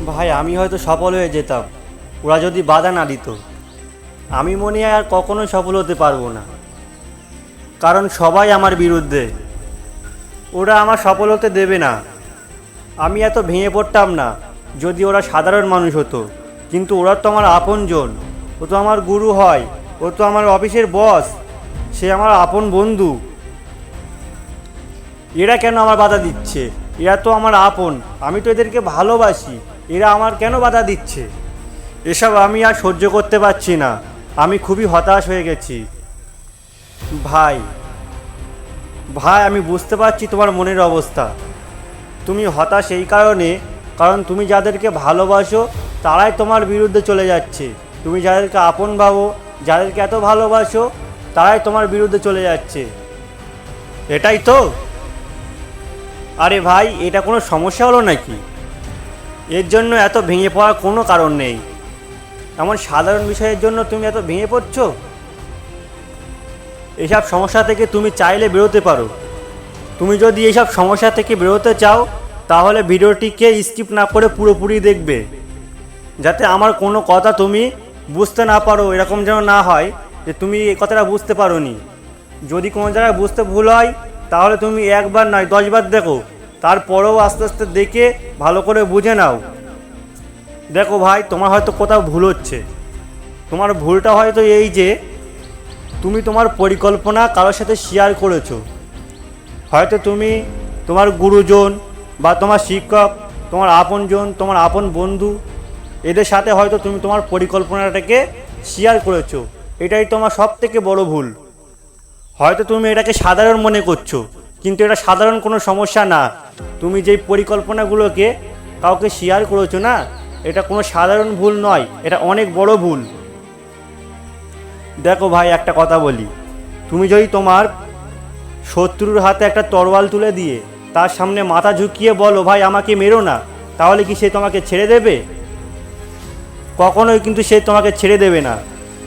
ভাই আমি হয়তো সফল হয়ে যেতাম, ওরা যদি বাধা না দিত। আমি মনে হয় আর কখনোই সফল হতে পারবো না, কারণ সবাই আমার বিরুদ্ধে। ওরা আমার সফল হতে দেবে না। আমি এত ভেঙে পড়তাম না যদি ওরা সাধারণ মানুষ হতো, কিন্তু ওরা তো আমার আপনজন। ও তো আমার গুরু হয়, ও তো আমার অফিসের বস, সে আমার আপন বন্ধু। এরা কেন আমার বাধা দিচ্ছে? এরা তো আমার আপন, আমি তো এদেরকে ভালোবাসি। এরা আমার কেন বাধা দিচ্ছে? এসব আমি আর সহ্য করতে পারছি না। আমি খুবই হতাশ হয়ে গেছি। ভাই ভাই আমি বুঝতে পারছি তোমার মনের অবস্থা। তুমি হতাশ এই কারণে, কারণ তুমি যাদেরকে ভালোবাসো তারাই তোমার বিরুদ্ধে চলে যাচ্ছে। তুমি যাদেরকে আপন ভাবো, যাদেরকে এত ভালোবাসো, তারাই তোমার বিরুদ্ধে চলে যাচ্ছে। এটাই তো। আরে ভাই, এটা কোনো সমস্যা হলো নাকি? এর জন্য এত ভেঙে পড়ার কোনো কারণ নেই। এমন সাধারণ বিষয়ের জন্য তুমি এত ভেঙে পড়ছো? এসব সমস্যা থেকে তুমি চাইলে বেরোতে পারো। তুমি যদি এইসব সমস্যা থেকে বেরোতে চাও, তাহলে ভিডিওটিকে স্কিপ না করে পুরোপুরি দেখবে, যাতে আমার কোনো কথা তুমি বুঝতে না পারো। এরকম যেন না হয় যে তুমি এই কথাটা বুঝতে পারো নি। যদি কোনো জায়গায় বুঝতে ভুল হয়, তাহলে তুমি একবার নয় 10 বার দেখো, তারপরেও আস্তে আস্তে দেখে ভালো করে বুঝে নাও। দেখো ভাই, তোমার হয়তো কোথাও ভুল হচ্ছে। তোমার ভুলটা হয়তো এই যে তুমি তোমার পরিকল্পনা কারোর সাথে শেয়ার করেছো। হয়তো তুমি তোমার গুরুজন বা তোমার শিক্ষক, তোমার আপনজন, তোমার আপন বন্ধু, এদের সাথে হয়তো তুমি তোমার পরিকল্পনাটাকে শেয়ার করেছো। এটাই তোমার সব থেকে বড় ভুল। হয়তো তুমি এটাকে সাধারণ মনে করছো, কিন্তু এটা সাধারণ কোনো সমস্যা না। তুমি যেই পরিকল্পনাগুলোকে কাউকে শেয়ার করেছো না, এটা কোনো সাধারণ ভুল নয়, এটা অনেক বড় ভুল। দেখো ভাই, একটা কথা বলি, তুমি যদি তোমার শত্রুর হাতে একটা তরোয়াল তুলে দিয়ে তার সামনে মাথা ঝুঁকিয়ে বলো, ভাই আমাকে মেরো না, তাহলে কি সে তোমাকে ছেড়ে দেবে? কখনোই কিন্তু সে তোমাকে ছেড়ে দেবে না।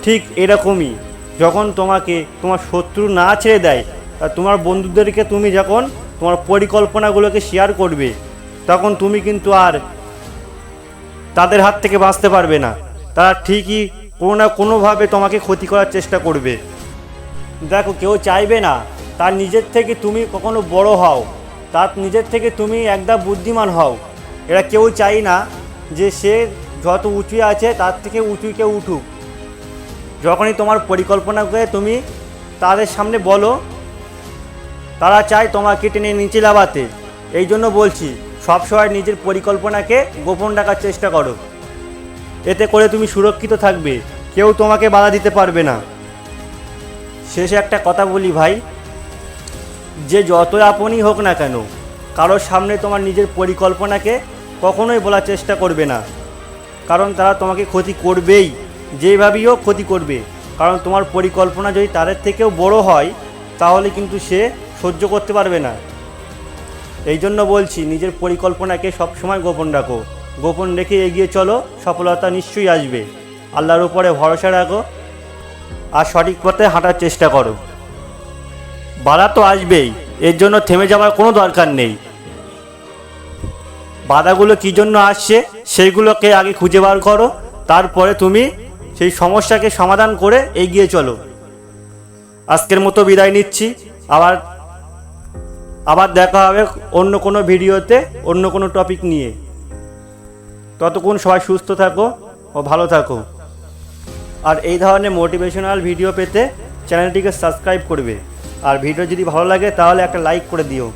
ঠিক এরকমই, যখন তোমাকে তোমার শত্রু না ছেড়ে দেয়, আর তোমার বন্ধুদেরকে তুমি যখন তোমার পরিকল্পনাগুলোকে শেয়ার করবে, তখন তুমি কিন্তু আর তাদের হাত থেকে বাঁচতে পারবে না। তারা ঠিকই কোনো না কোনোভাবে তোমাকে ক্ষতি করার চেষ্টা করবে। দেখো, কেউ চাইবে না তার নিজের থেকে তুমি কখনো বড় হও, তার নিজের থেকে তুমি একদম বুদ্ধিমান হও। এরা কেউ চাই না যে সে যত উঁচুয়ে আছে তার থেকে উঁচুকে উঠুক। যখনই তোমার পরিকল্পনাকে তুমি তাদের সামনে বলো, তারা চায় তোমাকে টেনে নিচে নামাতে। এই জন্য বলছি, সবসময় নিজের পরিকল্পনাকে গোপন রাখার চেষ্টা করো। এতে করে তুমি সুরক্ষিত থাকবে, কেউ তোমাকে বাধা দিতে পারবে না। শেষে একটা কথা বলি ভাই, যে যতই আপনই হোক না কেন, কারোর সামনে তোমার নিজের পরিকল্পনাকে কখনোই বলার চেষ্টা করবে না, কারণ তারা তোমাকে ক্ষতি করবেই, যেভাবেই হোক ক্ষতি করবে। কারণ তোমার পরিকল্পনা যদি তাদের থেকেও বড় হয়, তাহলে কিন্তু সে সহ্য করতে পারবে না। এই জন্য বলছি, নিজের পরিকল্পনাকে সবসময় গোপন রাখো। গোপন রেখে এগিয়ে চলো, সফলতা নিশ্চয়ই আসবে। আল্লাহর উপরে ভরসা রাখো আর সঠিক পথে হাঁটার চেষ্টা করো। বাধা তো আসবেই, এর জন্য থেমে যাওয়ার কোনো দরকার নেই। বাধাগুলো কী জন্য আসছে সেইগুলোকে আগে খুঁজে বার করো, তারপরে তুমি সেই সমস্যাকে সমাধান করে এগিয়ে চলো। আজকের মতো বিদায় নিচ্ছি। আবার দেখা হবে অন্য কোনো ভিডিওতে, অন্য কোনো টপিক নিয়ে। ততক্ষণ সবাই সুস্থ থাকো ও ভালো থাকো। আর এই ধরনের মোটিভেশনাল ভিডিও পেতে চ্যানেলটিকে সাবস্ক্রাইব করবে। আর ভিডিও যদি ভালো লাগে তাহলে একটা লাইক করে দিও।